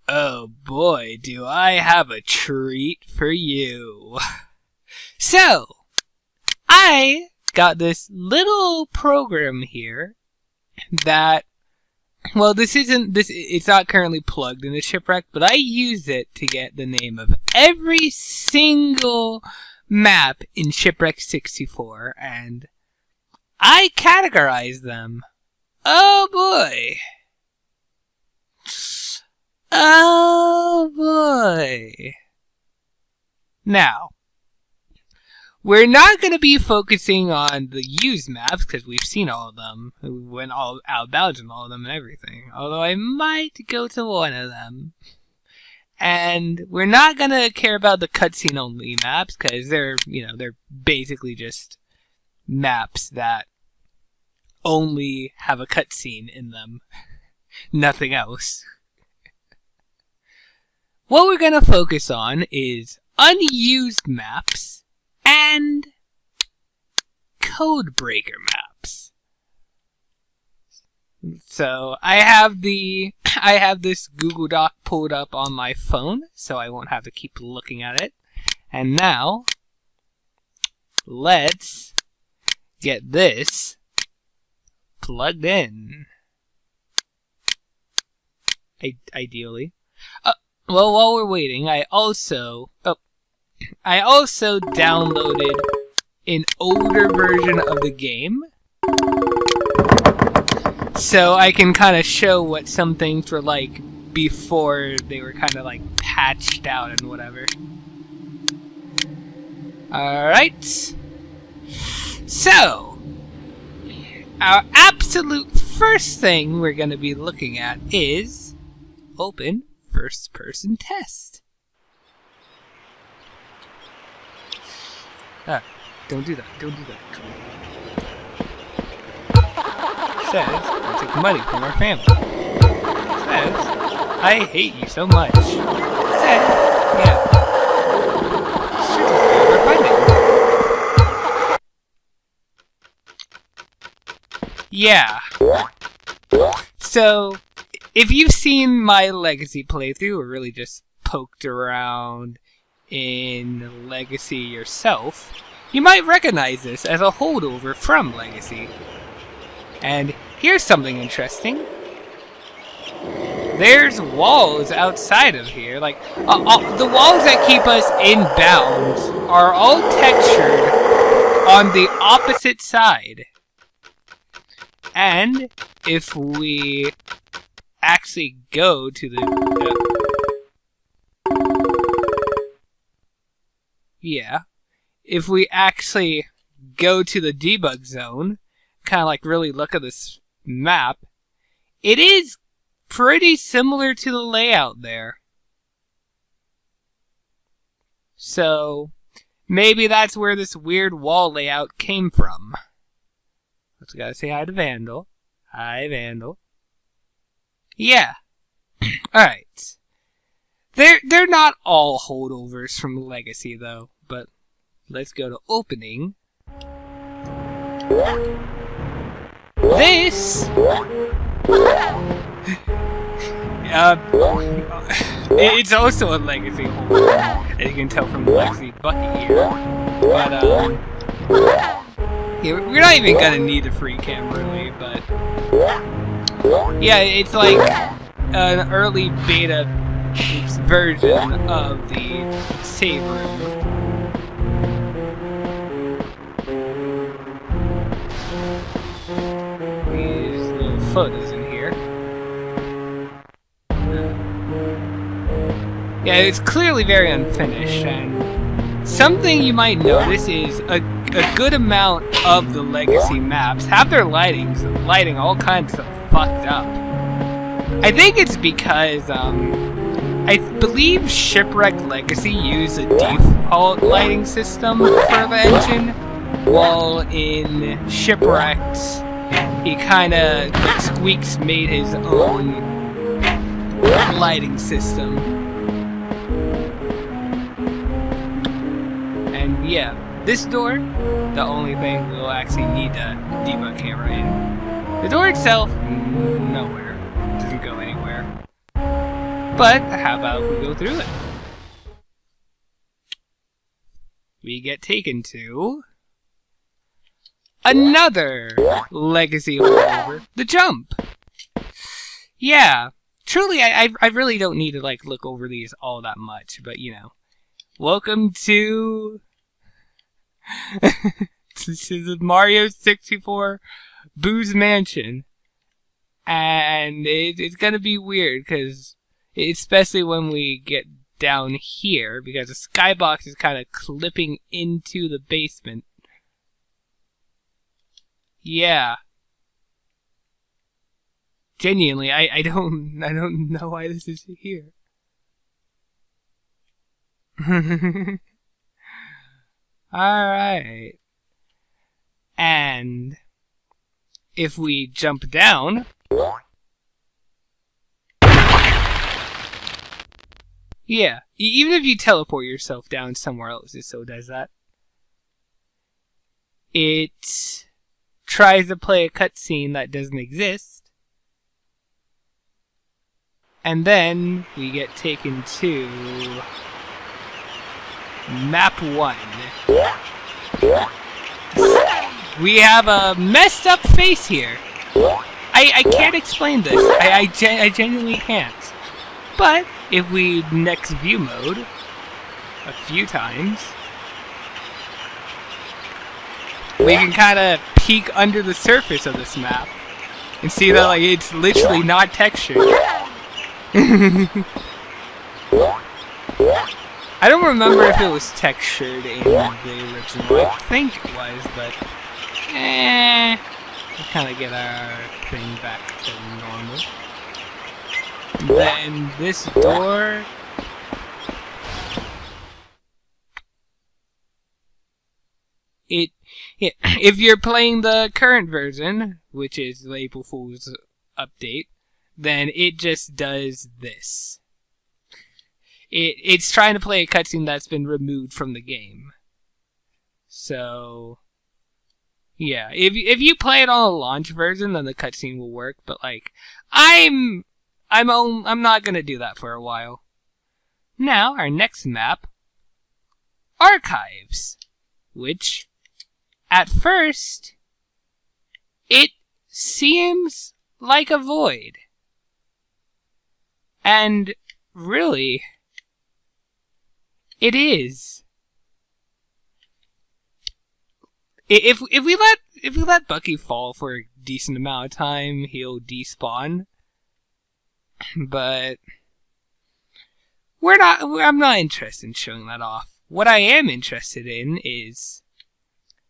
Oh boy, do I have a treat for you. So, I got this little program here that, well, it's not currently plugged into Shipwrecked, but I use it to get the name of every single map in Shipwrecked 64, and I categorize them. Oh boy. Oh boy. Now, we're not going to be focusing on the used maps because we've seen all of them. We went all out Belgium, all of them and everything. Although I might go to one of them. And we're not going to care about the cutscene only maps because they're basically just maps that only have a cutscene in them. Nothing else. What we're going to focus on is unused maps and codebreaker maps. So I have this Google Doc pulled up on my phone, so I won't have to keep looking at it. And now, let's get this plugged in. Ideally. Well, while we're waiting, I also downloaded an older version of the game, so I can kind of show what some things were like before they were kind of like patched out and whatever. Alright. So, our absolute first thing we're going to be looking at is open first-person test. Ah, don't do that. Don't do that. Says, I took money from our family. Says, I hate you so much. Says, yeah. We're finding. Yeah. So, if you've seen my Legacy playthrough, or really just poked around in Legacy yourself, you might recognize this as a holdover from Legacy. And here's something interesting. There's walls outside of here. Like, the walls that keep us in bounds are all textured on the opposite side. And if we actually go to the if we actually go to the debug zone, kind of like really look at this map, it is pretty similar to the layout there. So maybe that's where this weird wall layout came from. Let's gotta say hi to Vandal. Hi, Vandal. Yeah. Alright. They're not all holdovers from Legacy though, but let's go to opening. This it's also a Legacy holdover, as you can tell from the Legacy bucket here. But yeah, we're not even gonna need a free cam really, but yeah, it's like an early beta version of the save room. These little photos in here. Yeah, it's clearly very unfinished, and something you might notice is a good amount of the Legacy maps have their lighting all kinds of fucked up. I think it's because, I believe Shipwrecked Legacy used a default lighting system for the engine, while in Shipwrecked, he kinda, like, Squeaks made his own lighting system. And yeah, this door, the only thing we'll actually need a debug camera in. The door itself, nowhere. It doesn't go anywhere. But how about if we go through it? We get taken to another legacy holdover, the jump. Yeah, truly, I really don't need to like look over these all that much, but you know, welcome to this is Mario 64 Boo's Mansion, and it's gonna be weird because especially when we get down here because the skybox is kind of clipping into the basement. Yeah. Genuinely, I don't know why this is here. Alright. And if we jump down, yeah, even if you teleport yourself down somewhere else, it so does that. It tries to play a cutscene that doesn't exist. And then we get taken to map 1. We have a messed up face here. I can't explain this. I genuinely can't. But if we next view mode a few times, we can kind of peek under the surface of this map and see that like it's literally not textured. I don't remember if it was textured in the original. I think it was, but we'll kind of get our thing back to normal. Then this door. If you're playing the current version, which is the April Fool's update, then it just does this. It's trying to play a cutscene that's been removed from the game. So yeah, if you play it on a launch version, then the cutscene will work. But like, I'm not gonna do that for a while. Now our next map, Archives, which at first it seems like a void, and really it is. If we let Bucky fall for a decent amount of time, he'll despawn. But I'm not interested in showing that off. What I am interested in is,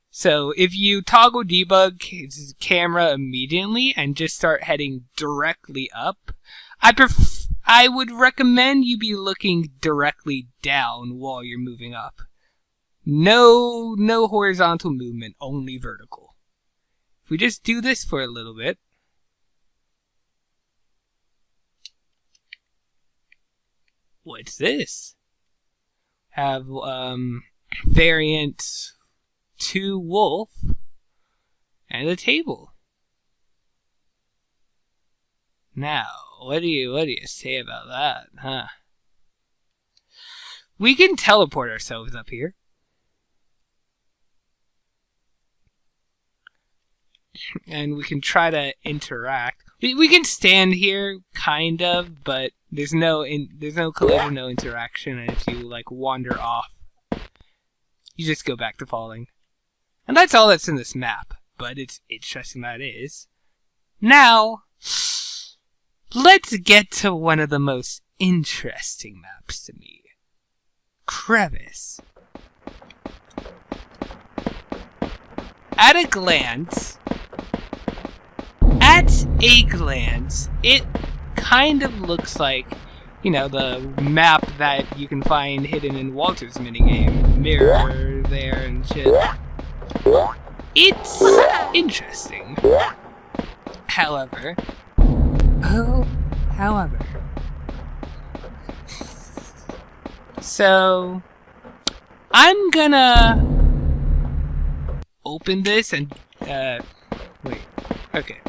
so if you toggle debug his camera immediately and just start heading directly up, I would recommend you be looking directly down while you're moving up. No horizontal movement, only vertical. If we just do this for a little bit. What's this? Have variant 2 wolf and a table. Now, what do you say about that, huh? We can teleport ourselves up here. And we can try to interact. We can stand here, kind of, but there's no collision, no interaction, and if you like wander off, you just go back to falling. And that's all that's in this map, but it's interesting that it is. Now, let's get to one of the most interesting maps to me. Crevice. At a glance, it kind of looks like, you know, the map that you can find hidden in Walter's minigame. Mirror there and shit. It's interesting. However, so I'm gonna open this and wait. Okay.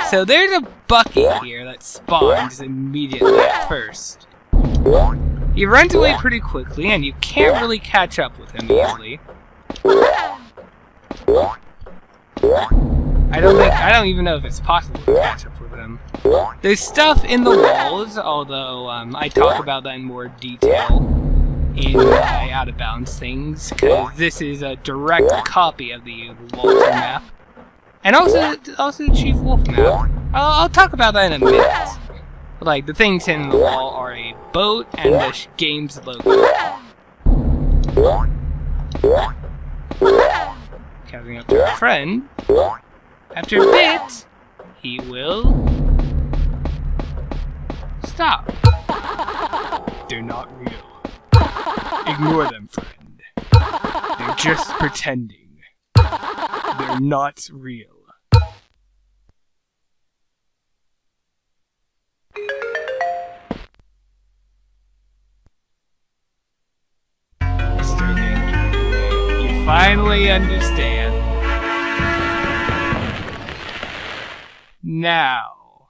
So there's a Bucky here that spawns immediately at first. He runs away pretty quickly, and you can't really catch up with him easily. I don't even know if it's possible to catch up with him. There's stuff in the walls, although I talk about that in more detail in my Out of Bounds things, because this is a direct copy of the Walter map. And also the Chief Wolf map. I'll talk about that in a minute. Like, the things in the wall are a boat and the game's logo. Catching up to our friend. After a bit, he will stop. They're not real. Ignore them, friend. They're just pretending. They're not real. You finally understand. Now,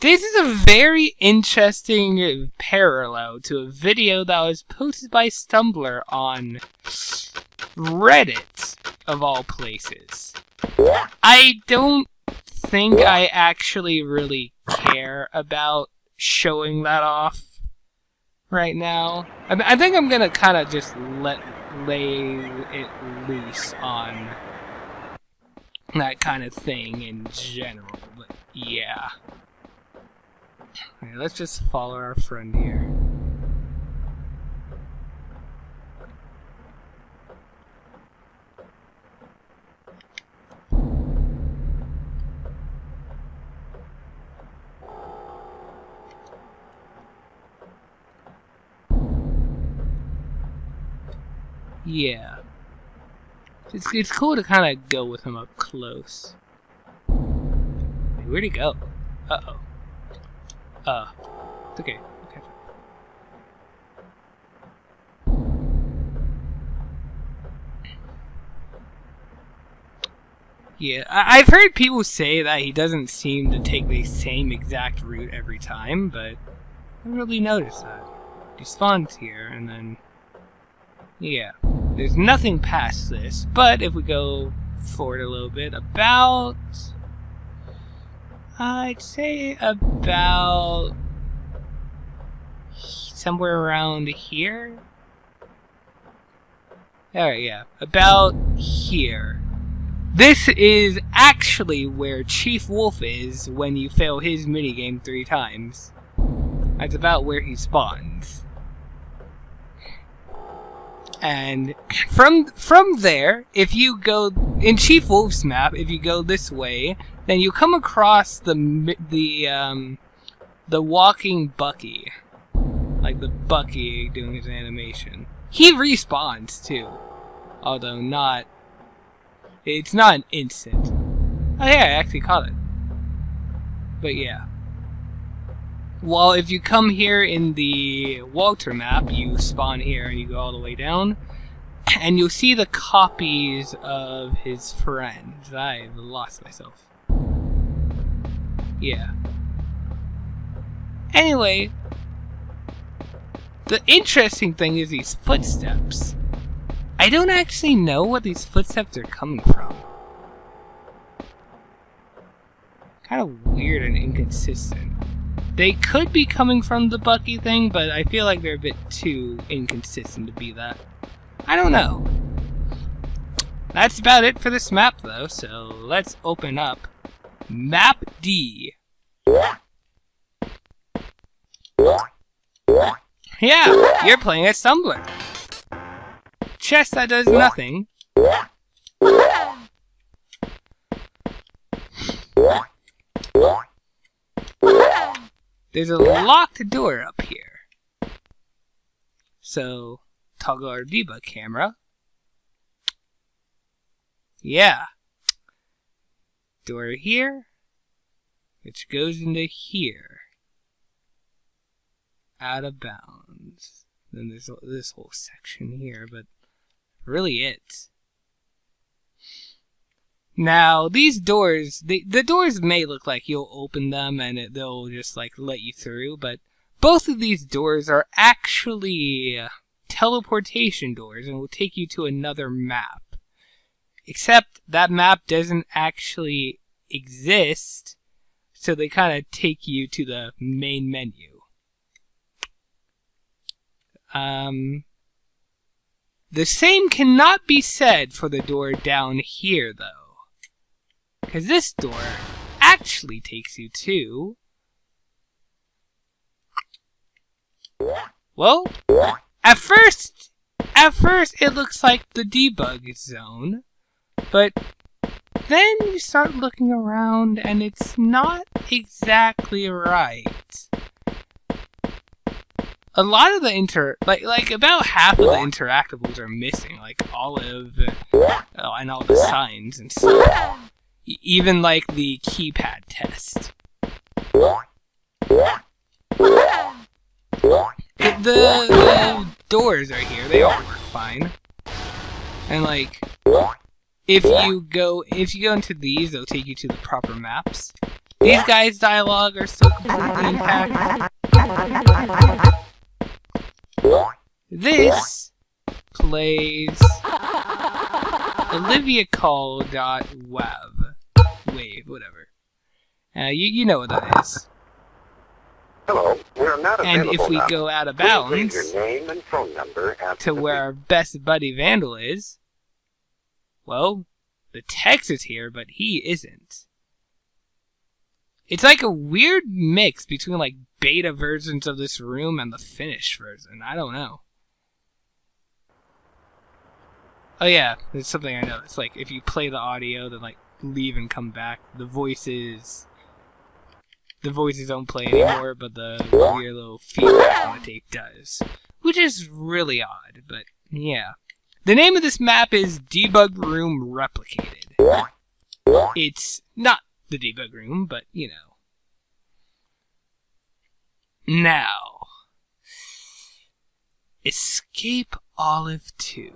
this is a very interesting parallel to a video that was posted by Stumbler on Reddit, of all places. I don't think I actually really care about showing that off right now. I think I'm gonna kind of just lay it loose on that kind of thing in general, but yeah. Okay, let's just follow our friend here. Yeah. It's cool to kind of go with him up close. Hey, where'd he go? Uh-oh. It's okay. Okay. Yeah, I've heard people say that he doesn't seem to take the same exact route every time, but I haven't really noticed that. He spawns here, and then... yeah. There's nothing past this, but if we go forward a little bit, about... I'd say about... somewhere around here? Alright, yeah. About here. This is actually where Chief Wolf is when you fail his minigame 3 times. That's about where he spawns. And from there, if you go in Chief Wolf's map, if you go this way, then you come across the walking Bucky, like the Bucky doing his animation. He respawns too, although not. It's not an instant. Oh yeah, I actually caught it. But yeah. Well, if you come here in the Walter map, you spawn here and you go all the way down, and you'll see the copies of his friends. I've lost myself. Yeah. Anyway, the interesting thing is these footsteps. I don't actually know what these footsteps are coming from. Kind of weird and inconsistent. They could be coming from the Bucky thing, but I feel like they're a bit too inconsistent to be that. I don't know. That's about it for this map, though, so let's open up Map D. Yeah, you're playing as Stumbler. Chest that does nothing. There's a locked door up here. So, toggle our debug camera. Yeah. Door here, which goes into here. Out of bounds. Then there's this whole section here, but really it. Now, these doors, the doors may look like you'll open them and they'll just like let you through, but both of these doors are actually teleportation doors and will take you to another map. Except that map doesn't actually exist, so they kind of take you to the main menu. The same cannot be said for the door down here, though. Because this door actually takes you to... Well, at first it looks like the debug zone, but then you start looking around and it's not exactly right. A lot of the like about half of the interactables are missing, like Olive and all the signs and stuff. Even like the keypad test. The doors are here, they all work fine. And like if you go into these, they'll take you to the proper maps. These guys' dialogue are still completely intact. This plays oliviacall.wave, whatever. You know what that is. Hello, we're not and available if we now. go out of Please bounds leave your name and phone number after to the where beep. our best buddy Vandal is, well, the text is here, but he isn't. It's like a weird mix between like beta versions of this room and the finished version. I don't know. Oh yeah, there's something I know. It's like if you play the audio, then like leave and come back. The voices don't play anymore, but the weird little feedback on the tape does. Which is really odd, but yeah. The name of this map is Debug Room Replicated. It's not the debug room, but you know. Now, Escape Olive 2.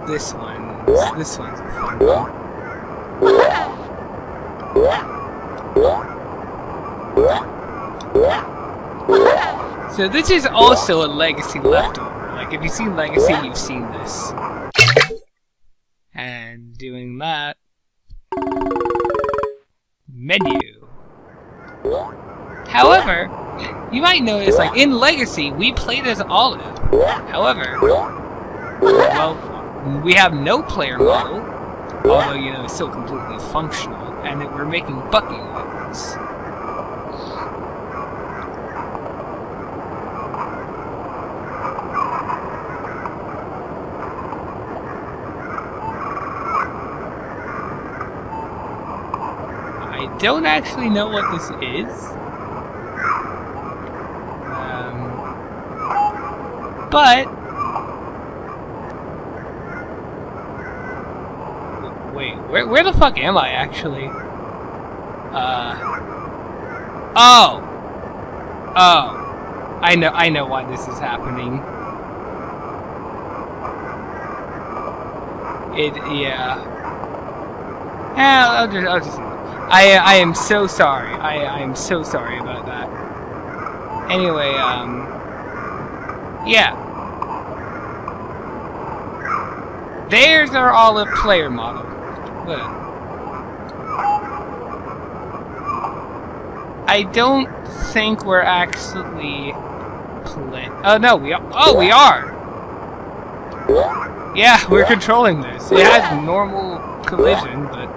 This one's a fun one. So this is also a Legacy leftover. Like if you've seen Legacy, you've seen this. And doing that, menu. However, you might notice, like in Legacy, we played as Olive. However, well, we have no player model, although you know it's still completely functional, and we're making Bucky ones. I don't actually know what this is. But wait, where the fuck am I actually? Oh, I know why this is happening. Yeah. I'll just. I am so sorry. I am so sorry about that. Anyway, yeah. There's our Olive player model. Look. I don't think we're actually playing. Oh no, we are. Oh, we are. Yeah, we're controlling this. It has normal collision, but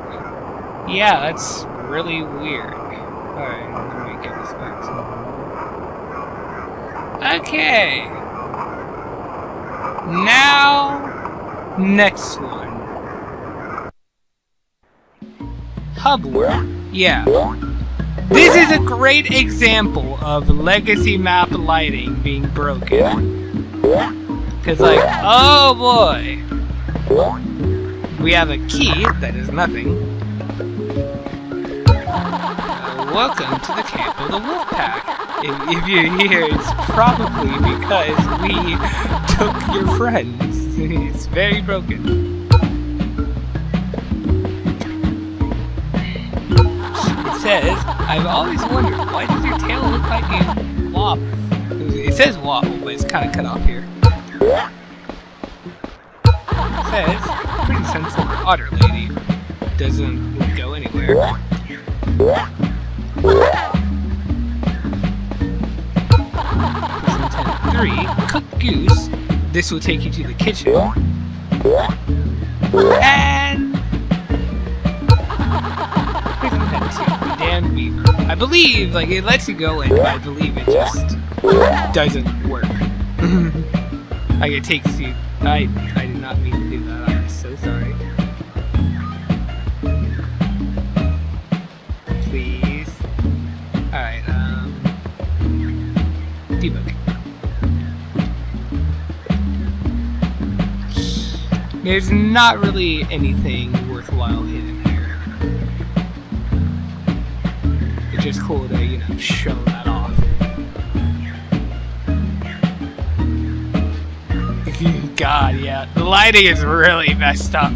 yeah, that's really weird. Alright, let me get this back to normal. Okay. Now, next one. Hub work. Yeah. This is a great example of legacy map lighting being broken. Cause like, oh boy. We have a key that is nothing. Welcome to the camp of the Wolfpack. If you're here, it's probably because we took your friends. It's very broken. It says, I've always wondered, why does your tail look like a wobble? It says wobble, but it's kind of cut off here. It says, pretty sensible otter lady. Doesn't go anywhere. 3, cooked goose. This will take you to the kitchen. And... Dan Weaver. I believe, like, it lets you go in, but I believe it just doesn't work. Like, it takes you... I did not mean to do that. I'm so sorry. Please. Alright, debug. There's not really anything worthwhile hidden here. It's just cool to, you know, show that off. God, yeah. The lighting is really messed up.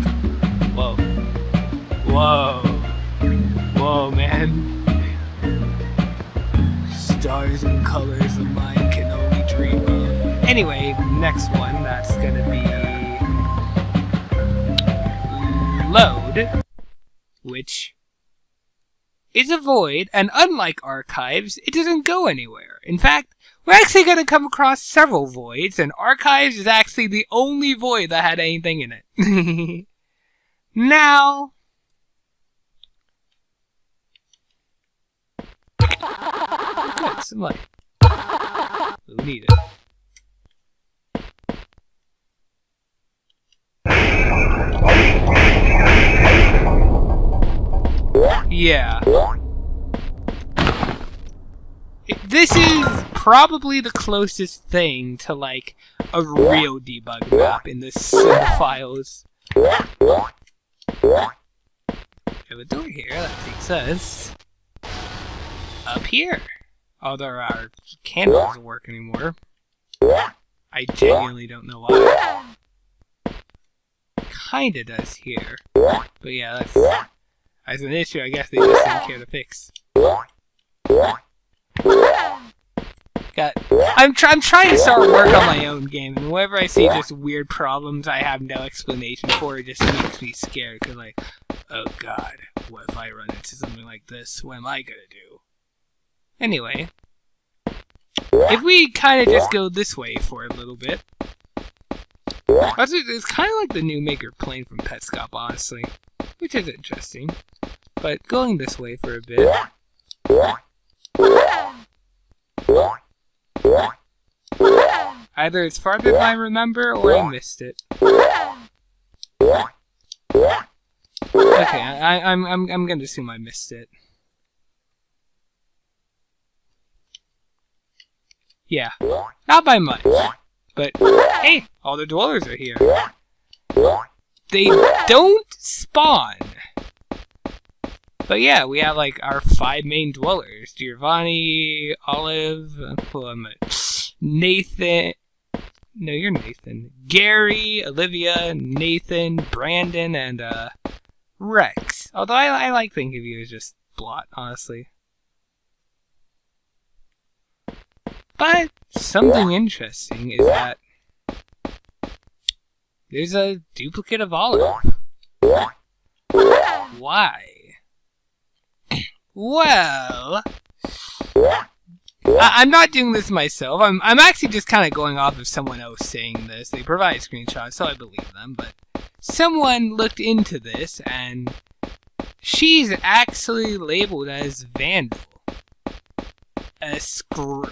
Whoa. Whoa. Whoa, man. Stars and colors the mind can only dream of. Anyway, next one, that's gonna be... load, which is a void, and unlike archives, it doesn't go anywhere. In fact, we're actually going to come across several voids, and archives is actually the only void that had anything in it. Now, good, some light. We'll need it. Yeah. This is probably the closest thing to, like, a real debug map in the sim files. We have a door here that takes us up here. Although our candle doesn't work anymore. I genuinely don't know why. Kinda does here. But yeah, that's an issue I guess they just didn't care to fix. I'm trying to start work on my own game, and whenever I see just weird problems I have no explanation for, it just makes me scared, because like, oh god, what if I run into something like this? What am I gonna do? Anyway, if we kind of just go this way for a little bit, it's kind of like the new Maker plane from Petscop, honestly, which is interesting. But going this way for a bit. Either it's farther than I remember, or I missed it. Okay, I'm gonna assume I missed it. Yeah, not by much. But hey, all the dwellers are here. They don't spawn. But yeah, we have like our 5 main dwellers: Giovanni, Olive, Nathan. No, you're Nathan. Gary, Olivia, Nathan, Brandon, and Rex. Although I like thinking of you as just Blot, honestly. But something interesting is that there's a duplicate of Olive. Why? Well, I'm not doing this myself. I'm actually just kind of going off of someone else saying this. They provide screenshots, so I believe them. But someone looked into this, and she's actually labeled as Vandal.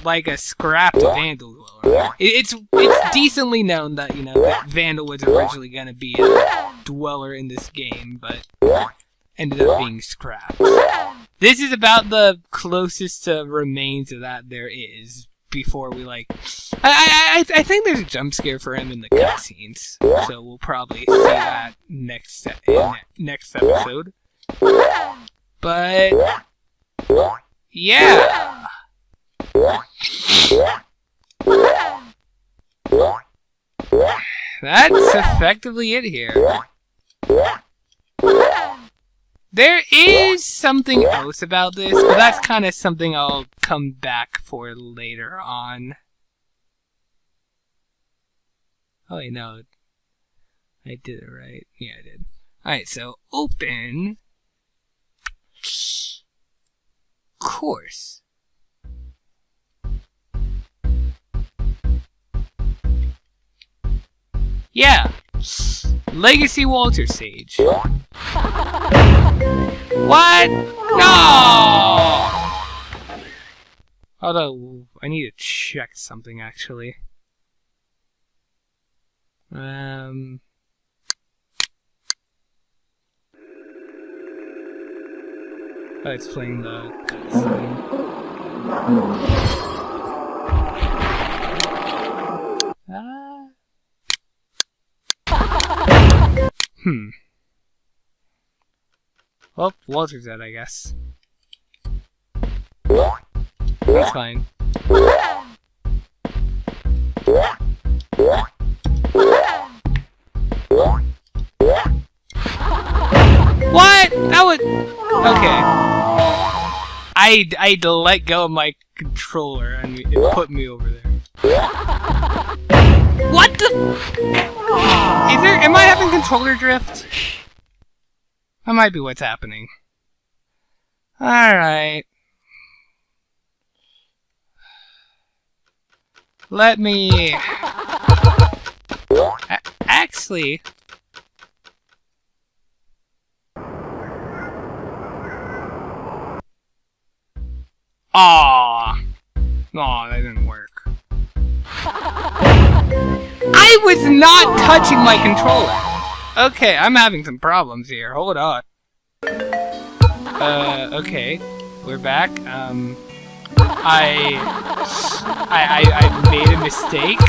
Like a scrapped Vandal dweller. It's decently known that, you know, that Vandal was originally going to be a dweller in this game, but ended up being scrapped. This is about the closest to remains of that there is before we, like... I think there's a jump scare for him in the cutscenes, so we'll probably see that next episode. But... yeah... that's effectively it here. There is something else about this, but that's kind of something I'll come back for later on. Oh wait, no. I did it right. Yeah, I did. Alright, so open course. Yeah. Legacy Walter Sage. What? No! Although, I need to check something actually. Oh, it's playing the cutscene. Well, Walter's dead, I guess. That's fine. What? That was... Okay. I had to let go of my controller and it put me over there. What the... Am I having controller drift? That might be what's happening. Alright. Let me... Actually... Aww. Aw, that didn't work. I was not touching my controller! Okay, I'm having some problems here. Hold on. Okay. We're back. I made a mistake.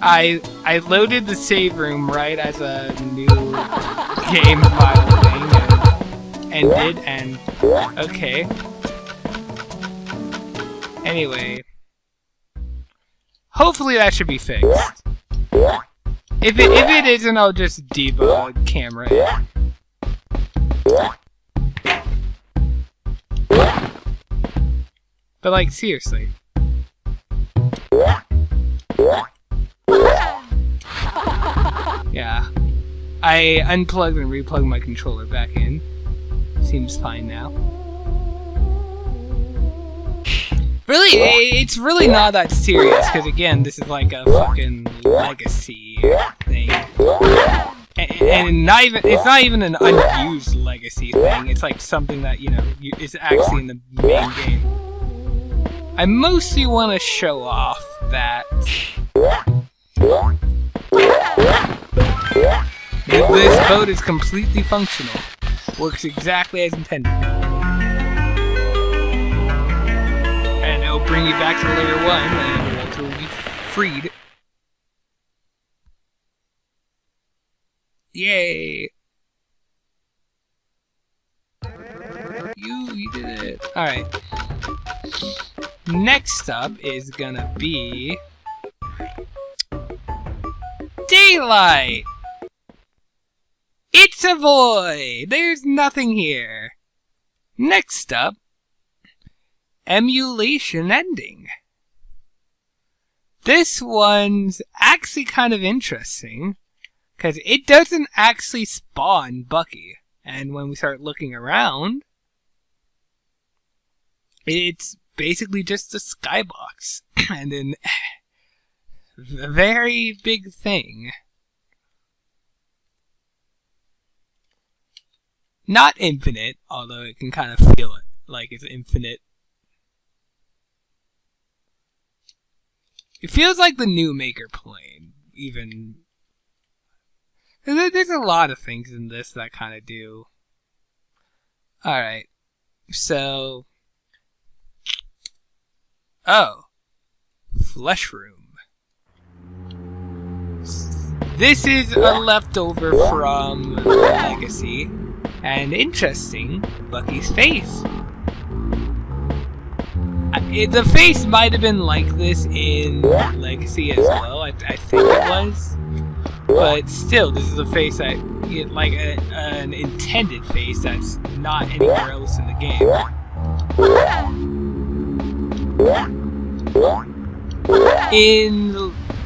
I loaded the save room right as a new game file thing and ended and okay. Anyway. Hopefully that should be fixed. If it isn't, I'll just debug camera it. But like, seriously. Yeah. I unplugged and replugged my controller back in. Seems fine now. Really, it's really not that serious, because again, this is like a fucking legacy thing. And not even, it's not even an unused legacy thing, it's like something that, you know, is actually in the main game. I mostly want to show off that this boat is completely functional. Works exactly as intended. And it'll bring you back to layer 1 and Walter will be freed. Yay! You did it. Alright. Next up is gonna be daylight! It's a void! There's nothing here. Next up, emulation ending. This one's actually kind of interesting, because it doesn't actually spawn Bucky. And when we start looking around, it's basically just a skybox. And then a very big thing. Not infinite, although it can kind of feel it like it's infinite. It feels like the new Maker plane, even. There's a lot of things in this that kind of do. Alright, so. Oh. Flesh room. This is a leftover from Legacy. And interesting, Bucky's face. The face might have been like this in Legacy as well. I think it was. But still, this is a face that, like an intended face that's not anywhere else in the game.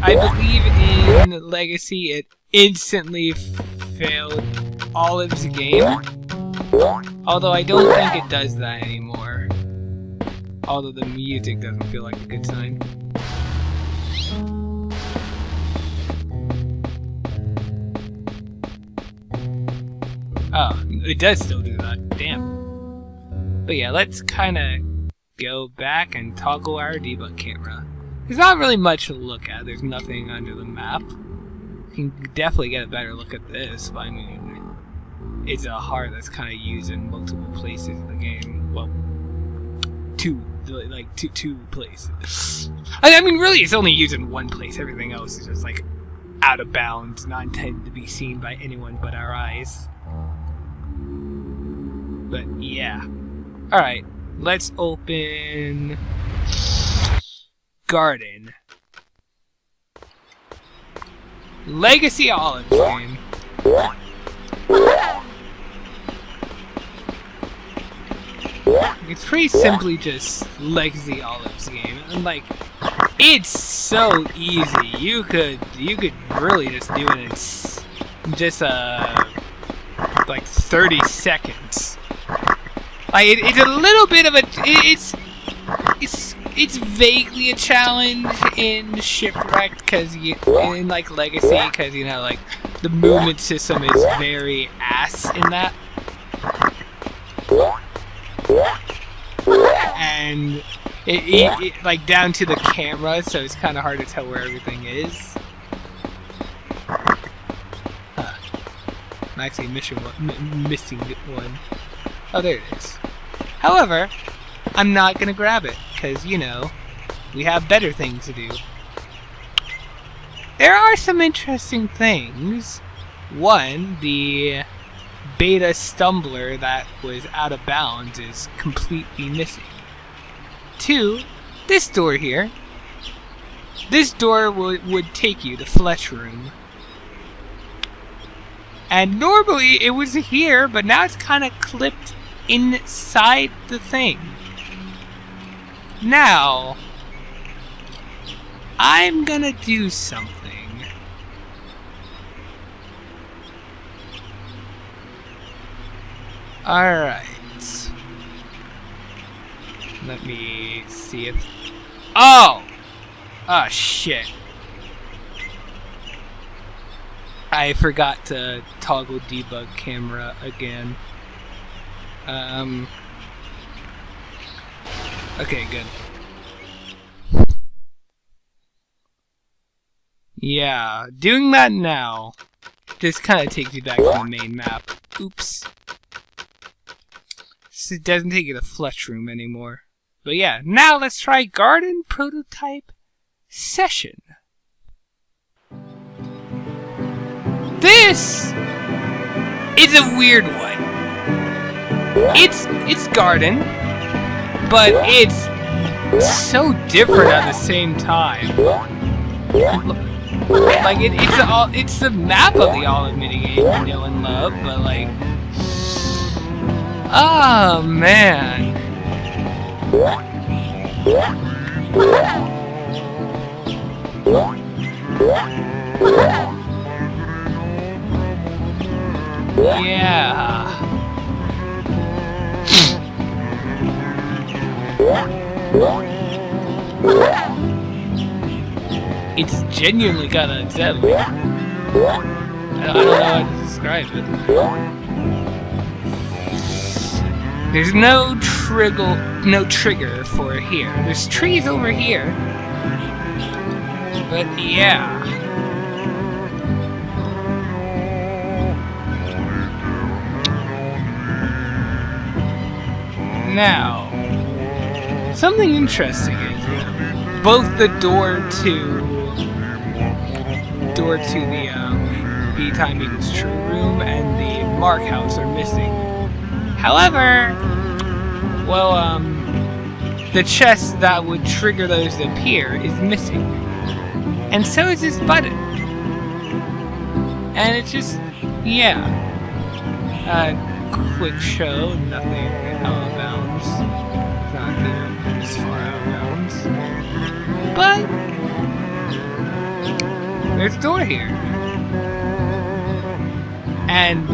I believe in Legacy, it instantly failed Olive's game. Although I don't think it does that anymore. Although the music doesn't feel like a good sign. Oh, it does still do that. Damn. But yeah, let's kind of go back and toggle our debug camera. There's not really much to look at. There's nothing under the map. You can definitely get a better look at this, but I mean, it's a heart that's kind of used in multiple places in the game. Well, two places. I mean, really, it's only used in one place. Everything else is just like out of bounds, not intended to be seen by anyone but our eyes. But yeah. Alright, let's open Garden. Legacy Olive game. It's pretty simply just Legacy Olive's game. And like, it's so easy. You could really just do it in just like 30 seconds. Like it's a little bit of a it's vaguely a challenge in Shipwrecked because in like Legacy, because like the movement system is very ass in that. And it like down to the camera, so it's kind of hard to tell where everything is. I'm actually missing one. Oh, there it is. However, I'm not gonna grab it because we have better things to do. There are some interesting things. One, the beta stumbler that was out of bounds is completely missing. Two, this door here. This door would take you to Flesh Room. And normally it was here, but now it's kind of clipped inside the thing. Now, I'm gonna do something. Alright. Let me see if... Oh! Oh, shit. I forgot to toggle debug camera again. Okay, good. Yeah, doing that now just kind of takes you back to the main map. Oops. It doesn't take you to Flesh Room anymore. But yeah, now let's try Garden Prototype Session. This is a weird one. It's Garden, but it's so different at the same time. Like it's the map of the Olive minigame you know and love, but like, oh man. Yeah. It's genuinely kind of unsettling. I don't know how to describe it. There's no trigger for here. There's trees over here. But yeah. Now, something interesting is both the door to the B time equals true room and the mark house are missing. However, well, the chest that would trigger those to appear is missing. And so is this button. And it's just, yeah. Quick show, nothing out of bounds. Not, as far out of bounds. But there's a door here. And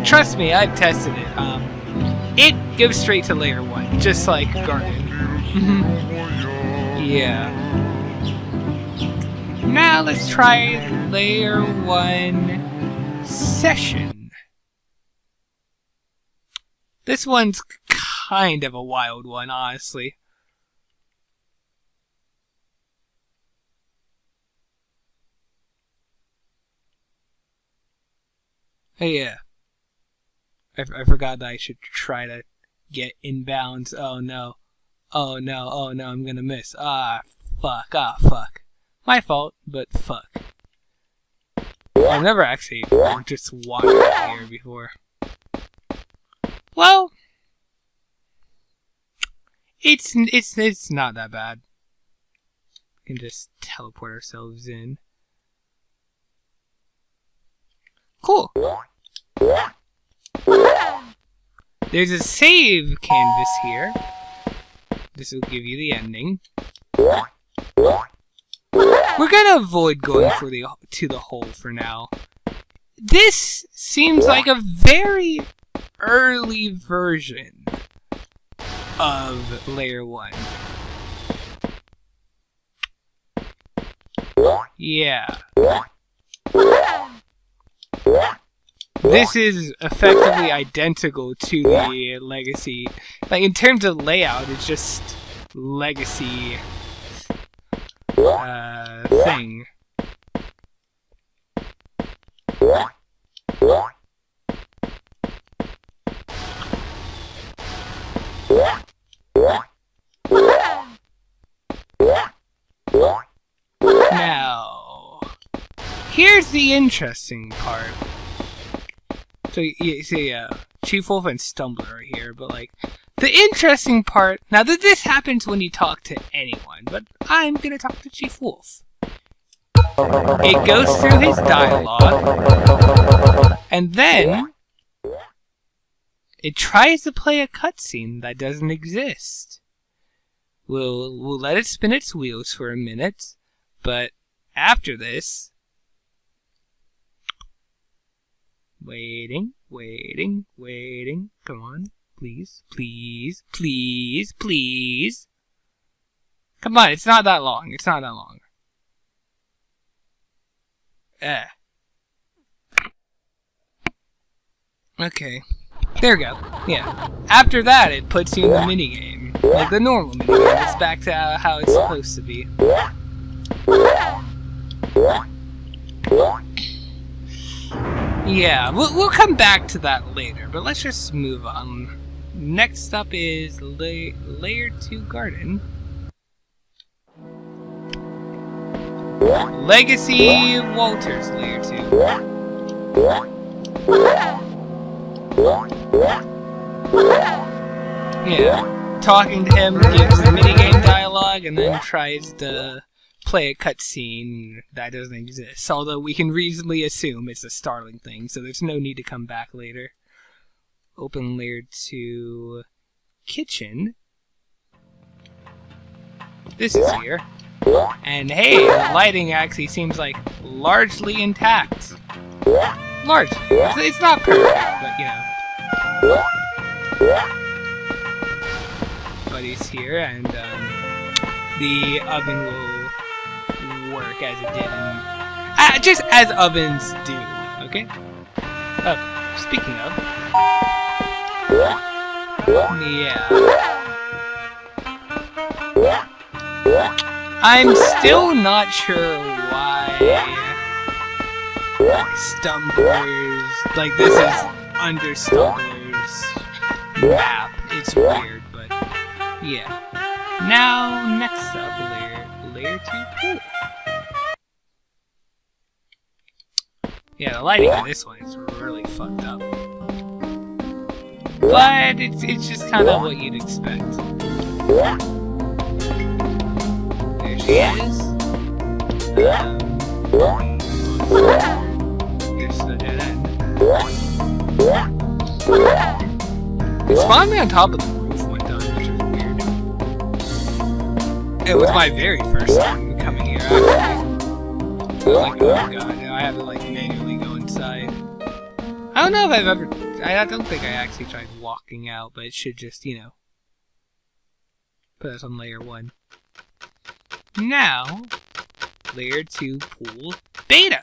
trust me, I've tested it. It goes straight to layer 1, just like Garden. Yeah. Now let's try layer 1 session. This one's kind of a wild one, honestly. Oh yeah. I forgot that I should try to get inbounds. Oh no. Oh no, oh no, I'm gonna miss. Ah, fuck. My fault, but fuck. I've never actually just walked out here before. Well, it's not that bad. We can just teleport ourselves in. Cool. There's a save canvas here. This will give you the ending. We're gonna avoid going to the hole for now. This seems like a very early version of layer 1. Yeah. This is effectively identical to the Legacy. Like, in terms of layout, it's just Legacy thing. Now, here's the interesting part. So you see, Chief Wolf and Stumbler are here, but like, the interesting part, now that this happens when you talk to anyone, but I'm gonna talk to Chief Wolf. It goes through his dialogue, and then it tries to play a cutscene that doesn't exist. We'll let it spin its wheels for a minute, but after this, waiting. Come on. Please. Come on, it's not that long. Okay. There we go. Yeah. After that, it puts you in the minigame. Like the normal minigame. It's back to how it's supposed to be. Yeah, we'll come back to that later, but let's just move on. Next up is Layer 2 Garden. Legacy Walter's Layer 2. Yeah, talking to him gives the minigame dialogue and then tries to play a cutscene that doesn't exist, although we can reasonably assume it's a Starling thing, so there's no need to come back later. Open Layer 2 Kitchen. This is here. And hey, the lighting actually seems like largely intact. Largely. It's not perfect, but you know. But he's here, and the oven will work as it did in... just as ovens do, okay? Oh, speaking of... Yeah. I'm still not sure why Stumblers... Like, this is under Stumblers' map. It's weird, but... Yeah. Now, next up, Layer 2 Pool. Yeah, the lighting on this one is really fucked up. But it's just kind of what you'd expect. There she is. Here's the dead end. It spawned me on top of the roof one time, which was weird. It was my very first time coming here, actually. I was like, oh god, now I have to like manually go inside. I don't know if I've ever... I don't think I actually tried walking out, but it should just, you know, put us on layer 1. Now, layer 2 pool beta.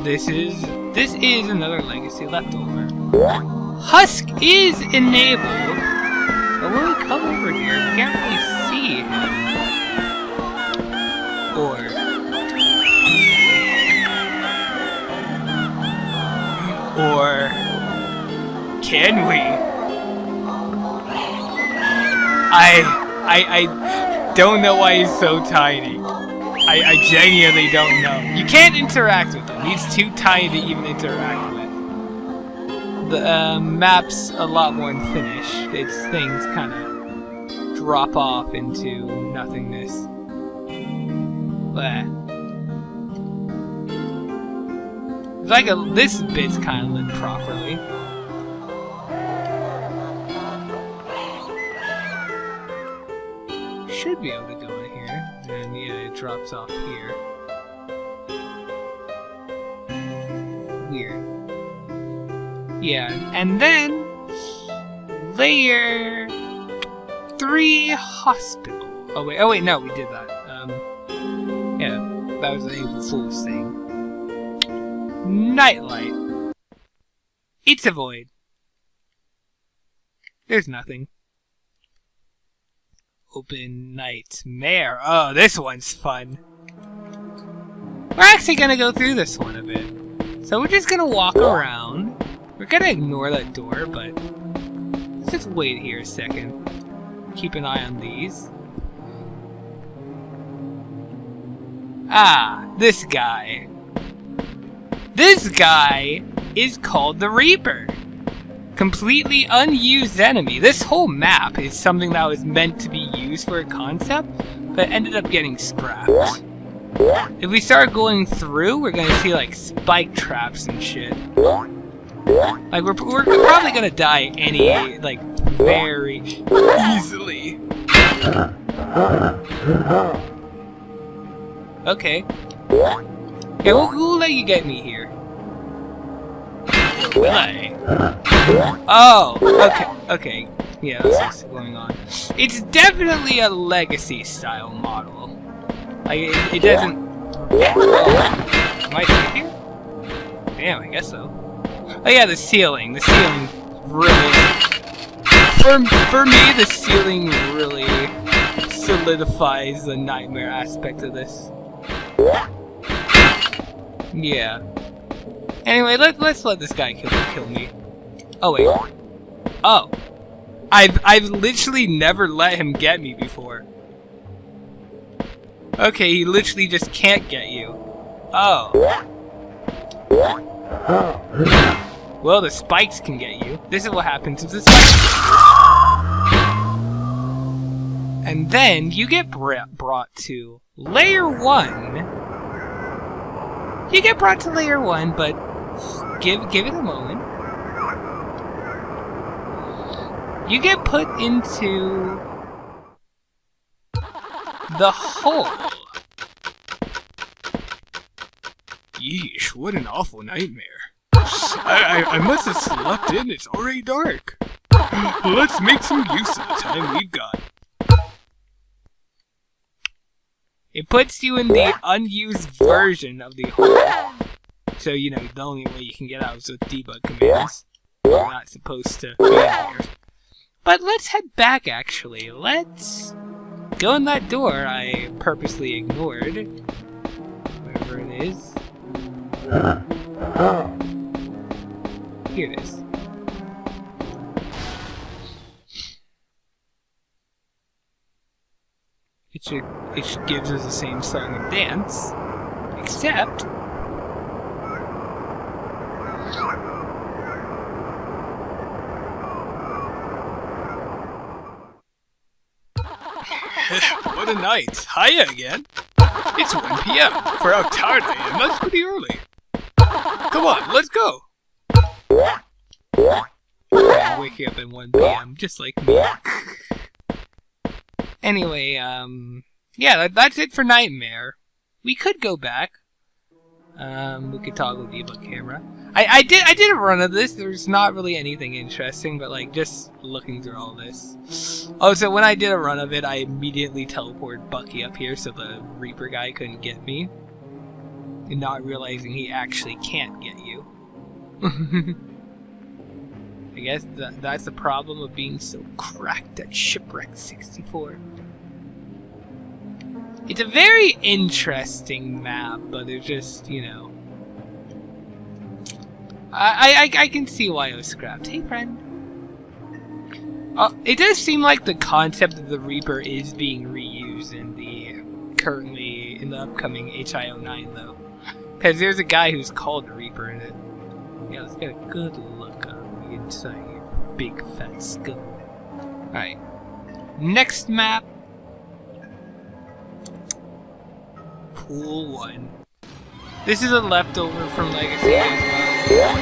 This is another legacy leftover. Husk is enabled, but when we come over here, we can't really see him. Or can we? I don't know why he's so tiny. I genuinely don't know. You can't interact with him. He's too tiny to even interact with. The map's a lot more unfinished. Its things kind of drop off into nothingness. But it's like this bit's kind of lit properly. Should be able to go in here, and yeah, it drops off here. Weird. Yeah, and then layer 3 hospital. Oh wait, no, we did that. Yeah, that was an April Fool's thing. Nightlight. It's a void. There's nothing. Open nightmare. Oh, this one's fun. We're actually gonna go through this one a bit. So we're just gonna walk around. We're gonna ignore that door, but let's just wait here a second. Keep an eye on these. Ah, this guy. This guy is called the Reaper. Completely unused enemy. This whole map is something that was meant to be used for a concept, but ended up getting scrapped. If we start going through, we're gonna see like spike traps and shit. Like we're probably gonna die like very easily. Okay. Yeah, we'll let you get me here. Will I? Oh, okay. Yeah, that's what's going on. It's definitely a legacy style model. Like, it doesn't... Am I safe here? Damn, I guess so. Oh yeah, the ceiling. The ceiling really... For me, the ceiling really solidifies the nightmare aspect of this. Yeah. Anyway, let's let this guy kill me. Oh wait. Oh. I've literally never let him get me before. Okay, he literally just can't get you. Oh. Well, the spikes can get you. This is what happens with the spikes. And then you get brought to layer 1. You get brought to layer 1, but give it a moment. You get put into the hole. Yeesh, what an awful nightmare. I must have slept in, it's already dark. Let's make some use of the time we've got. It puts you in the unused version of the hole. So, you know, the only way you can get out is with debug commands. You're not supposed to be in here. But let's head back, actually. Let's go in that door I purposely ignored. Wherever it is. Here it is. It gives us the same song and dance, except what a night. Hiya again. It's 1 p.m. For how tired I am, that's pretty early. Come on, let's go. I'm waking up at 1 p.m. just like me. Anyway, yeah, that's it for Nightmare. We could go back. We could toggle debug camera. I did a run of this. There's not really anything interesting, but like just looking through all this. Oh, so when I did a run of it, I immediately teleported Bucky up here so the Reaper guy couldn't get me, and not realizing he actually can't get you. I guess that's the problem of being so cracked at Shipwrecked 64. It's a very interesting map, but it's just, you know... I can see why it was scrapped. Hey, friend. It does seem like the concept of the Reaper is being reused in the upcoming HI09, though. Because there's a guy who's called the Reaper in it. Yeah, let's get a good look on the inside of your big fat skull. Alright. Next map. Pool 1. This is a leftover from Legacy as well.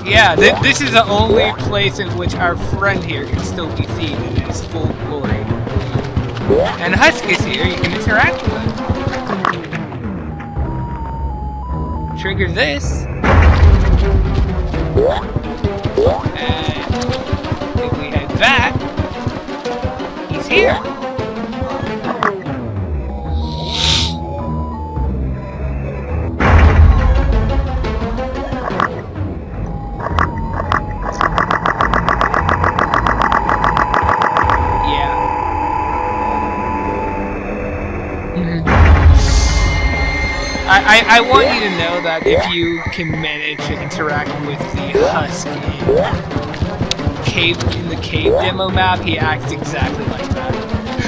Yeah, this is the only place in which our friend here can still be seen in his full glory. And Husk is here, you can interact with him. Trigger this. And if we head back, he's here. I want you to know that if you can manage to interact with the Husk in the cave demo map, he acts exactly like that.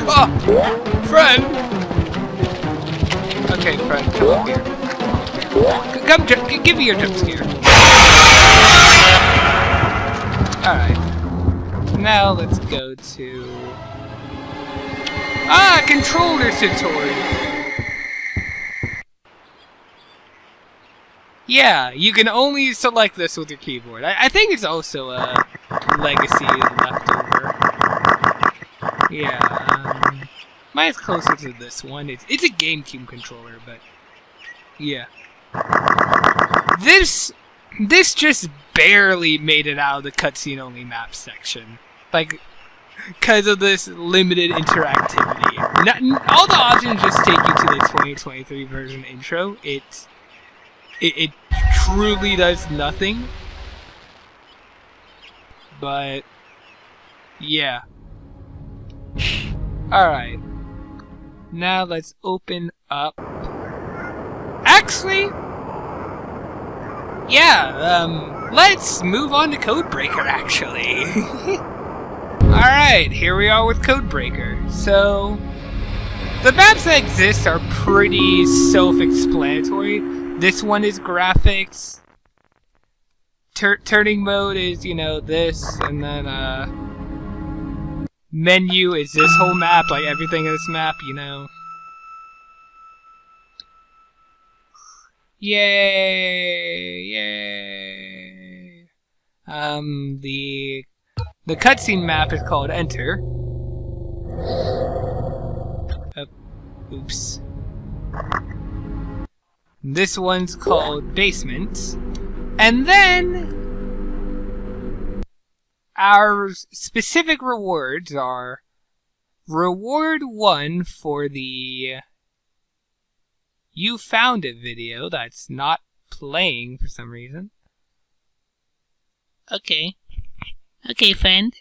Oh! Friend! Okay, friend, come up here. Give me your jump scare. Alright. Now let's go to... controller tutorial! Yeah, you can only select this with your keyboard. I think it's also a Legacy leftover. Yeah, mine's closer to this one. It's a GameCube controller, but yeah. This just barely made it out of the cutscene only map section. Like, because of this limited interactivity. All the options just take you to the 2023 version intro. It truly does nothing. But yeah. Alright. Now let's open up. Actually, yeah, let's move on to Codebreaker actually. Alright, here we are with Codebreaker. So the maps that exist are pretty self-explanatory. This one is graphics. Turning mode is, you know, this, and then menu is this whole map, like everything in this map, you know. Yay! Yay! The cutscene map is called Enter. Oops. This one's called Basement. And then our specific rewards are Reward 1 for the You Found It video that's not playing for some reason. Okay. Okay, friend.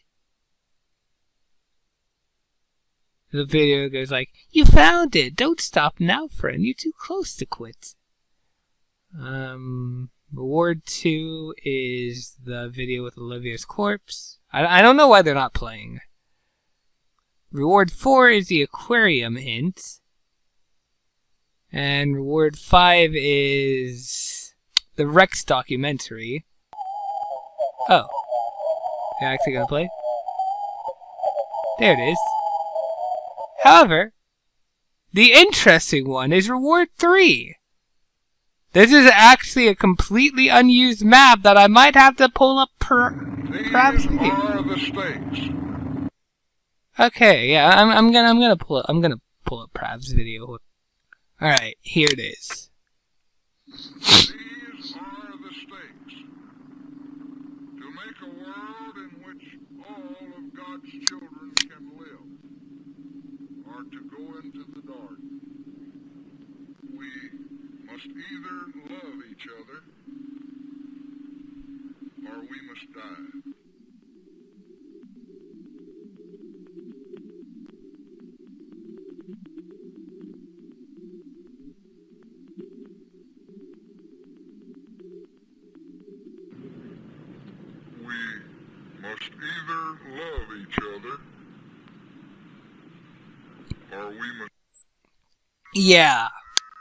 The video goes like, "You found it! Don't stop now, friend. You're too close to quit." Reward 2 is the video with Olivia's corpse. I don't know why they're not playing. Reward 4 is the aquarium hint. And reward 5 is the Rex documentary. Oh. They're actually gonna play? There it is. However, the interesting one is reward 3. This is actually a completely unused map that I might have to pull up perhaps. These are the stakes. Okay, yeah, I'm gonna pull up Prav's video. All right, here it is. These are the stakes. To make a world in which all of God's children can live, or to go into the dark. We must either love each other, or we must die. We must either love each other, or we must... Yeah.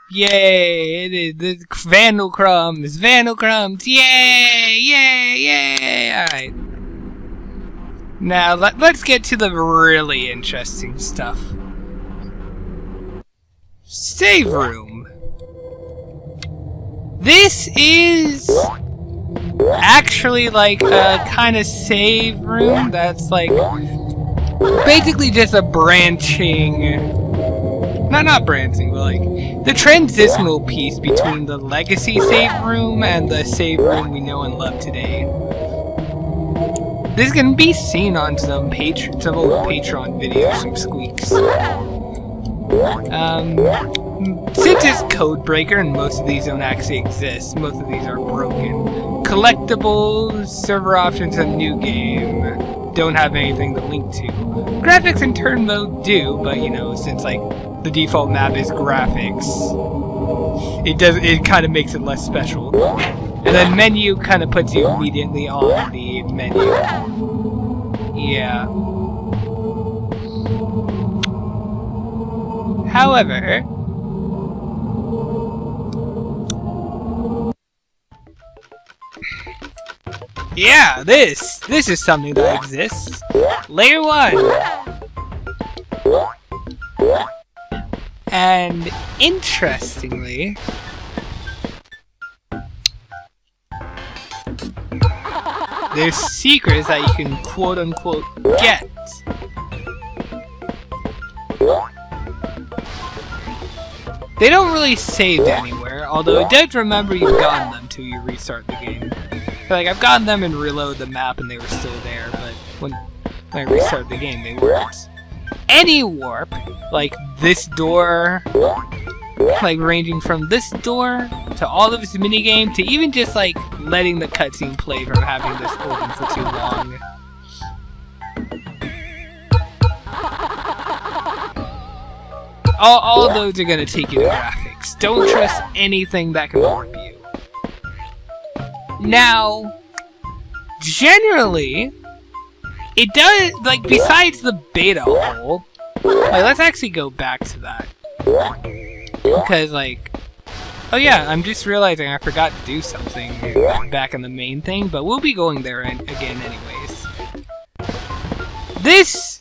Yay! It is the Vandal Crumbs! Vandal Crumbs! Yay! Yay! Yay! Alright. Now, let's get to the really interesting stuff. Save room. This is actually like a kind of save room that's like basically just a branching... Not branching, but like the transitional piece between the legacy save room and the save room we know and love today. This can be seen on some old Patreon videos from Squeaks. Since it's Codebreaker and most of these don't actually exist, most of these are broken. Collectibles, server options, and new game don't have anything to link to. Graphics and turn mode do, but you know, since like the default map is graphics, it kind of makes it less special. And then menu kind of puts you immediately on the menu. Yeah. However, yeah, this is something that exists. Layer 1. And interestingly, there's secrets that you can quote unquote get. They don't really save anywhere, although it does remember you've gotten them till you restart the game. Like, I've gotten them and reload the map and they were still there, but when I restarted the game, they weren't. Any warp, like this door, like ranging from this door to all of this minigame to even just like letting the cutscene play from having this open for too long. All of those are going to take you to graphics. Don't trust anything that can warp you. Now, generally, it does, like, besides the beta hole, like, let's actually go back to that. Because, like, oh yeah, I'm just realizing I forgot to do something back in the main thing, but we'll be going there again anyways. This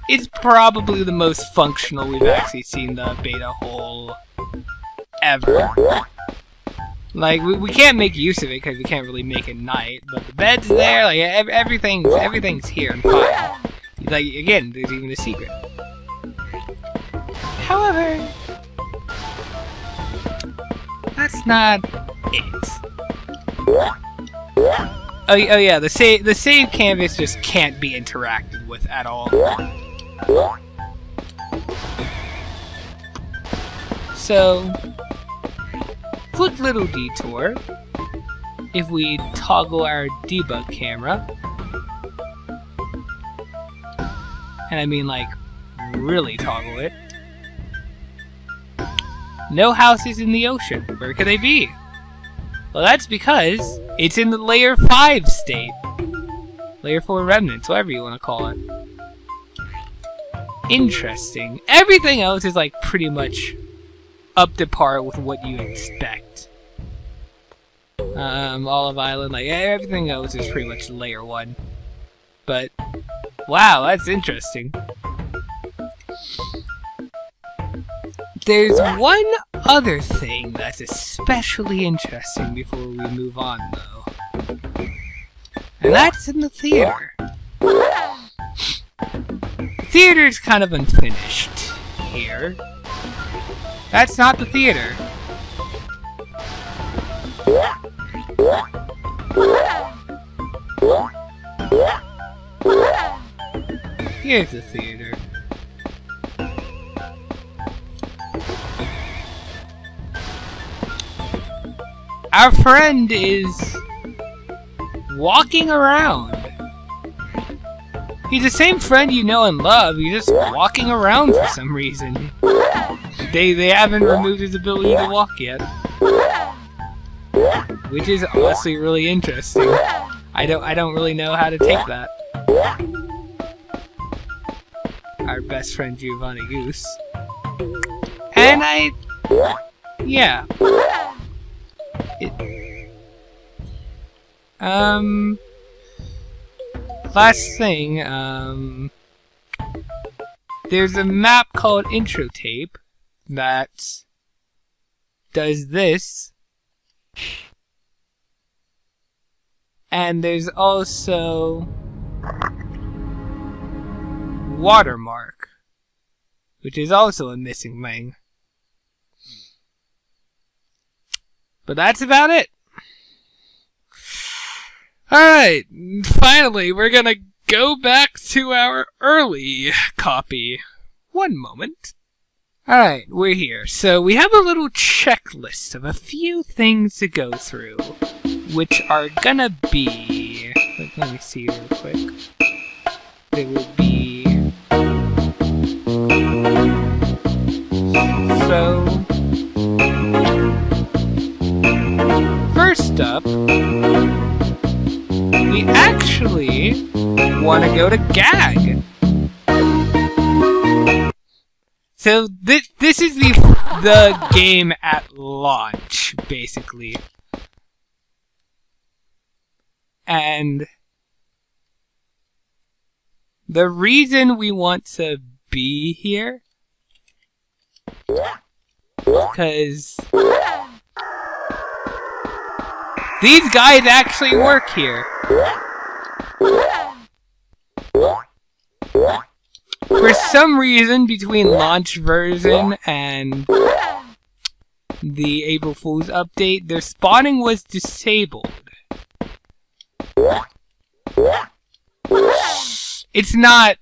is probably the most functional we've actually seen the beta hole ever. Like, we can't make use of it because we can't really make it night, but the bed's there, like, everything's here and fine. Like, again, there's even a secret. However, that's not it. Oh yeah, the save canvas just can't be interacted with at all. So, quick little detour. If we toggle our debug camera, and I mean like really toggle it. No houses in the ocean. Where could they be? Well, that's because it's in the layer 5 state. Layer 4 remnants, whatever you want to call it. Interesting. Everything else is like pretty much up to par with what you expect. Olive Island, like everything else is pretty much layer 1. But Wow, that's interesting. There's one other thing that's especially interesting before we move on, though. And that's in the theater. The theater's kind of unfinished here. That's not the theater. Here's the theater. Our friend is walking around. He's the same friend you know and love, he's just walking around for some reason. They haven't removed his ability to walk yet. Which is honestly really interesting. I don't really know how to take that. Our best friend Giovanni Goose. And yeah. Last thing, there's a map called Intro Tape that does this. And there's also Watermark, which is also a missing thing. But that's about it. Alright, finally, we're gonna go back to our early copy. One moment. Alright, we're here. So we have a little checklist of a few things to go through, which are gonna be... Let me see real quick. They will be... So... First up... We actually want to go to Gag. So this is the game at launch, basically. And the reason we want to be here, because these guys actually work here. For some reason, between launch version and the April Fool's update, their spawning was disabled. It's not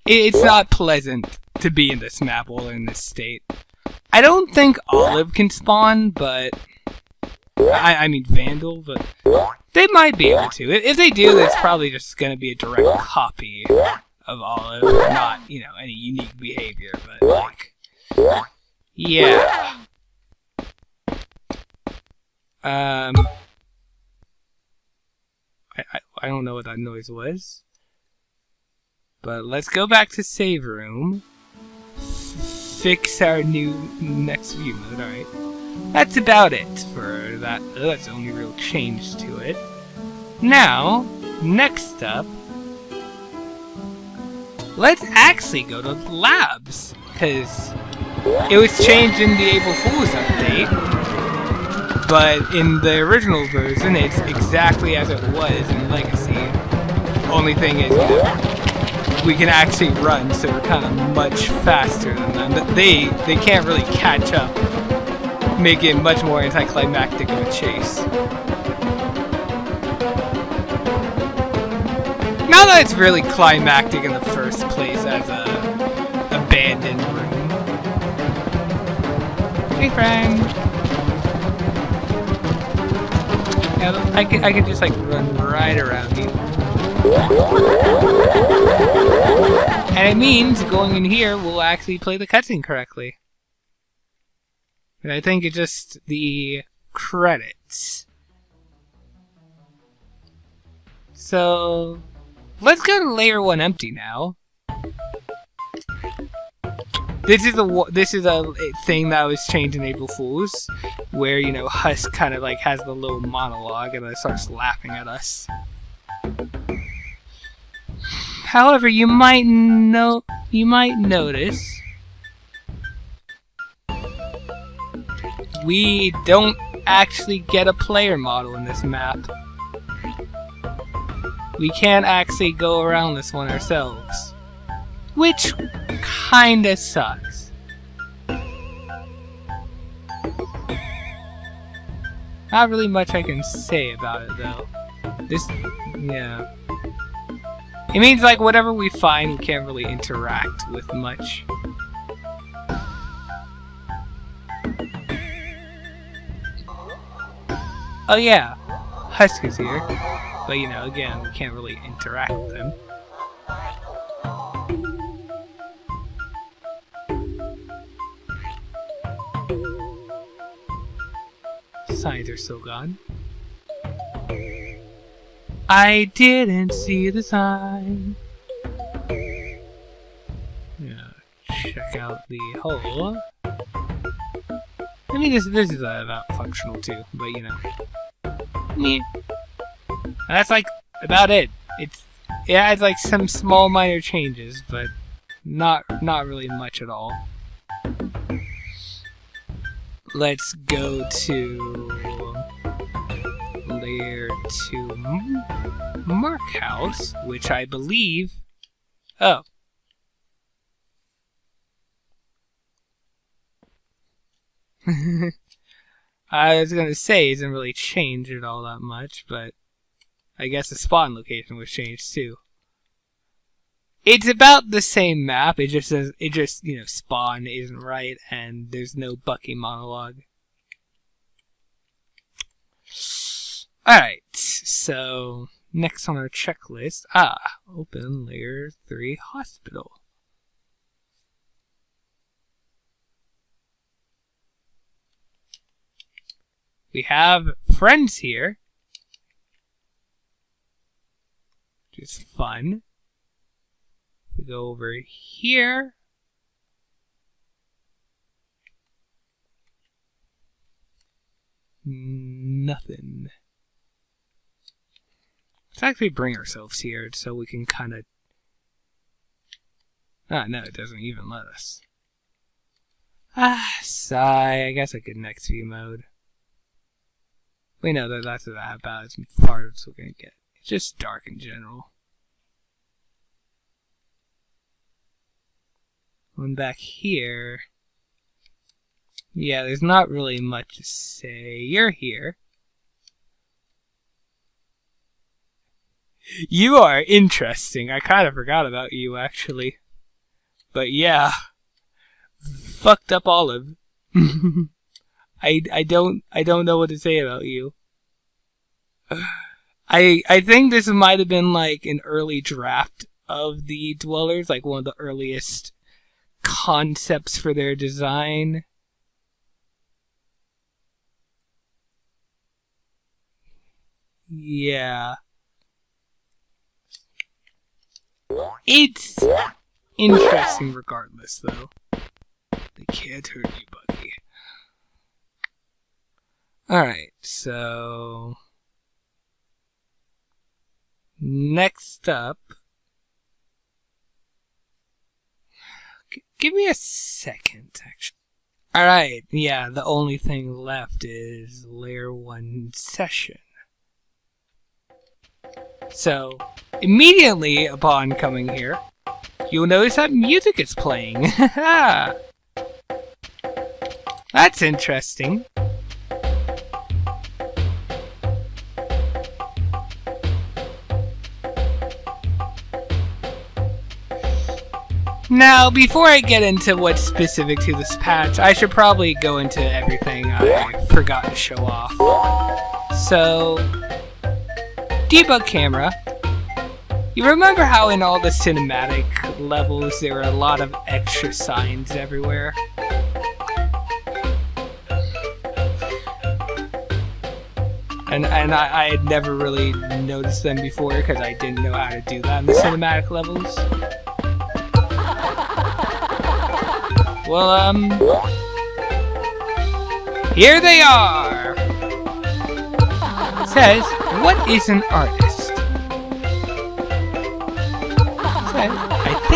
pleasant to be in this map while in this state. I don't think Olive can spawn, but... I mean Vandal, but they might be able to. If they do, it's probably just going to be a direct copy of Olive, not, any unique behavior, but, yeah. I don't know what that noise was, but let's go back to save room, fix our new next view mode, alright. That's about it for that. That's the only real change to it. Now, next up, let's actually go to labs, because it was changed in the April Fool's update, but in the original version, it's exactly as it was in Legacy. Only thing is, we can actually run, so we're kind of much faster than them, but they can't really catch up. Make it much more anticlimactic of a chase. Not that it's really climactic in the first place as a abandoned room. Hey friend! Yeah, I could just run right around you. And it means going in here will actually play the cutscene correctly. And I think it's just the credits. So, let's go to layer 1 empty now. This is a thing that was changed in April Fool's, where Husk kind of has the little monologue and then starts laughing at us. However, you might notice we don't actually get a player model in this map. We can't actually go around this one ourselves, which kinda sucks. Not really much I can say about it though. Yeah. It means like whatever we find we can't really interact with much. Oh yeah, Husk is here. But you know, again, we can't really interact with him. Signs are still gone. I didn't see the sign. Yeah, check out the hole. I mean, this is about functional too, but you know. Meh. That's like about it. It's like some small minor changes, but not really much at all. Let's go to layer 2 Mark House, which I believe. Oh. I was gonna say it doesn't really change it all that much, but I guess the spawn location was changed too. It's about the same map. It just says you know, spawn isn't right, and there's no Bucky monologue. All right, so next on our checklist, open layer 3 hospital. We have friends here, which is fun. We go over here. Nothing. Let's actually bring ourselves here so we can kind of... Ah, no, it doesn't even let us. Sigh. I guess I could next view mode. We know that that's about as far as we're going to get. It's just dark in general. Going back here. Yeah, there's not really much to say. You're here. You are interesting. I kind of forgot about you, actually. But yeah. Fucked up Olive. I don't know what to say about you. I think this might have been like an early draft of the Dwellers, like one of the earliest concepts for their design. Yeah. It's interesting regardless, though. They can't hurt you, Bucky. Alright, so... next up... Give me a second, actually. Alright, yeah, the only thing left is layer 1 session. So, immediately upon coming here, you'll notice that music is playing. That's interesting. Now, before I get into what's specific to this patch, I should probably go into everything I forgot to show off. So, debug camera. You remember how in all the cinematic levels there were a lot of extra signs everywhere? And I had never really noticed them before because I didn't know how to do that in the cinematic levels. Well, here they are! It says, what is an artist?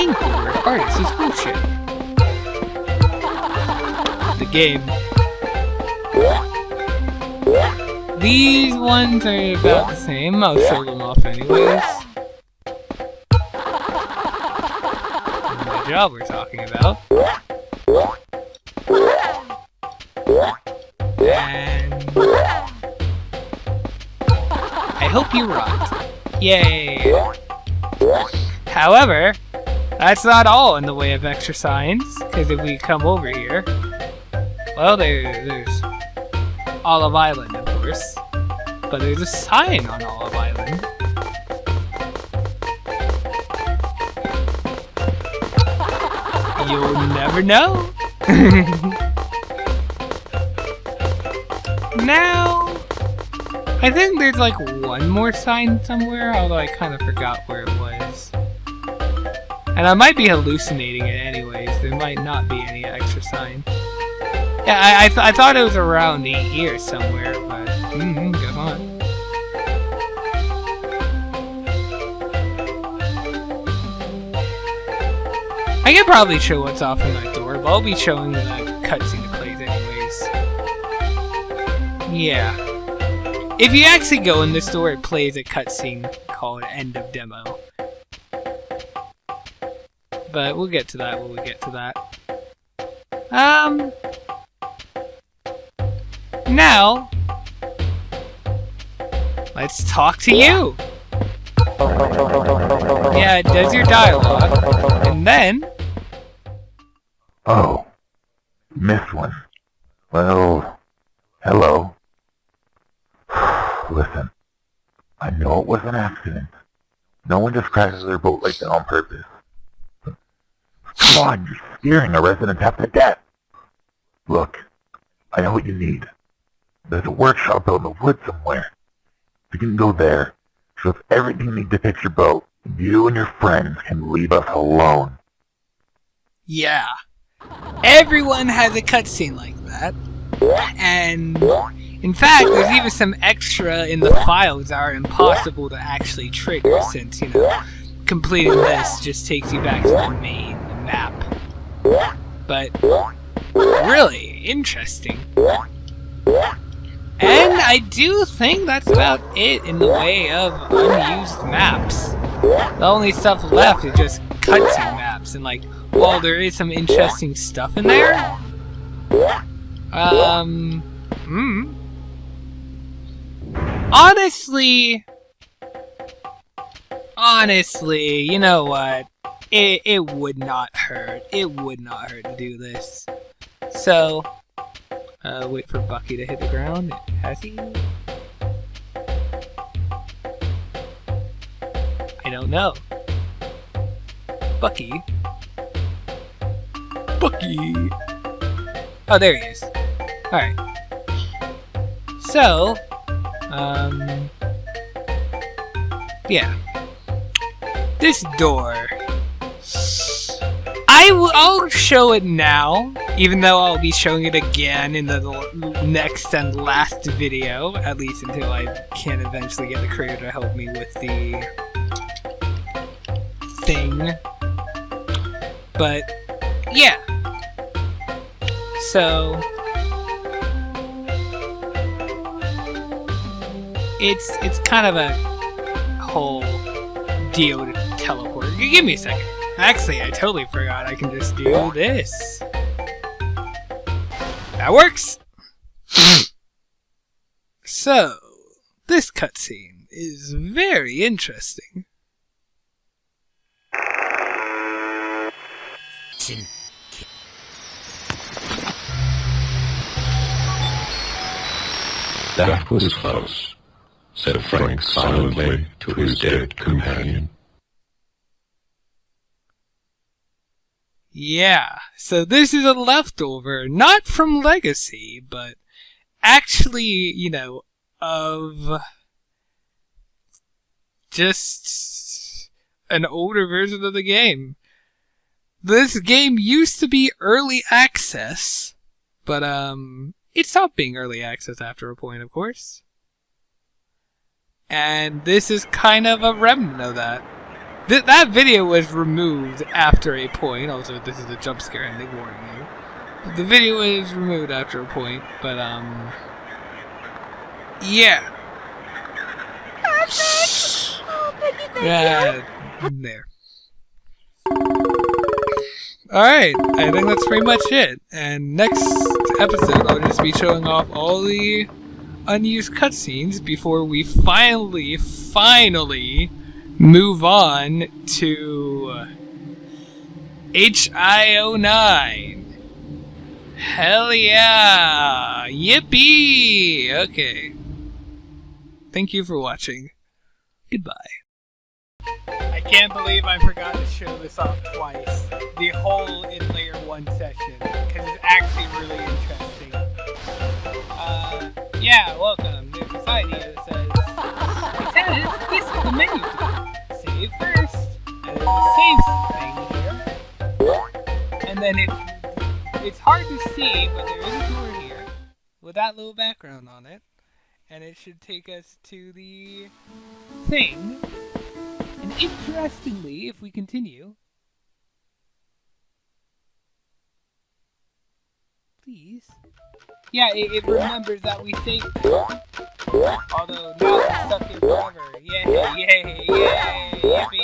think the word artist is bullshit. The game. These ones are about the same. I'll show them off anyways. The job we're talking about. And I hope you rot. Yay! However, that's not all in the way of extra signs, because if we come over here, well, there's Olive Island, of course, but there's a sign on Olive Island. You'll never know. Now, I think there's like one more sign somewhere, although I kind of forgot where it was. And I might be hallucinating it anyways, there might not be any extra sign. Yeah, I thought it was around here somewhere, but go on. I could probably show what's off in that door, but I'll be showing the cutscene it plays anyways. Yeah. If you actually go in this door, it plays a cutscene called End of Demo. But we'll get to that when we get to that. Now, let's talk to you! Yeah, it does your dialogue, and then... Oh, missed one. Well, hello. Listen, I know it was an accident. No one just crashes their boat like that on purpose. Come on, you're scaring our residents half to death. Look, I know what you need. There's a workshop out in the woods somewhere. You can go there. So if everything you need to fix your boat, you and your friends can leave us alone. Yeah. Everyone has a cutscene like that. And in fact, there's even some extra in the files that are impossible to actually trigger since, you know, completing this just takes you back to the main map. But really interesting. And I do think that's about it in the way of unused maps. The only stuff left is just cutscene maps, and like, while there is some interesting stuff in there, honestly, you know what? It would not hurt. It would not hurt to do this. So, wait for Bucky to hit the ground. Has he? I don't know. Bucky. Bucky! Oh, there he is. Alright. So, yeah. This door. I'll show it now, even though I'll be showing it again in the next and last video, at least until I can eventually get the creator to help me with the thing. But, yeah. So, it's kind of a whole deal to teleport. Give me a second. Actually, I totally forgot I can just do this. That works! So, this cutscene is very interesting. That was close, said Frank silently to his dead companion. Yeah, so this is a leftover, not from Legacy, but actually, you know, of just an older version of the game. This game used to be early access, but it stopped being early access after a point, of course. And this is kind of a remnant of that. That video was removed after a point. Also, this is a jump scare ending, warning you. The video was removed after a point, but yeah. Yeah, there. Alright, I think that's pretty much it. And next episode, I'll just be showing off all the unused cutscenes before we finally move on to HI09. Hell yeah! Yippee! Okay. Thank you for watching. Goodbye. I can't believe I forgot to show this off twice. The whole in layer 1 section. Because it's actually really interesting. Yeah, welcome. There's a side here that says, this is the menu. Save first. And there's a save thing here. And then it's hard to see, but there is a door here with that little background on it. And it should take us to the thing. And interestingly, if we continue, please. Yeah, it remembers that we saved it. Although now it's stuck in forever. Yay, yippee.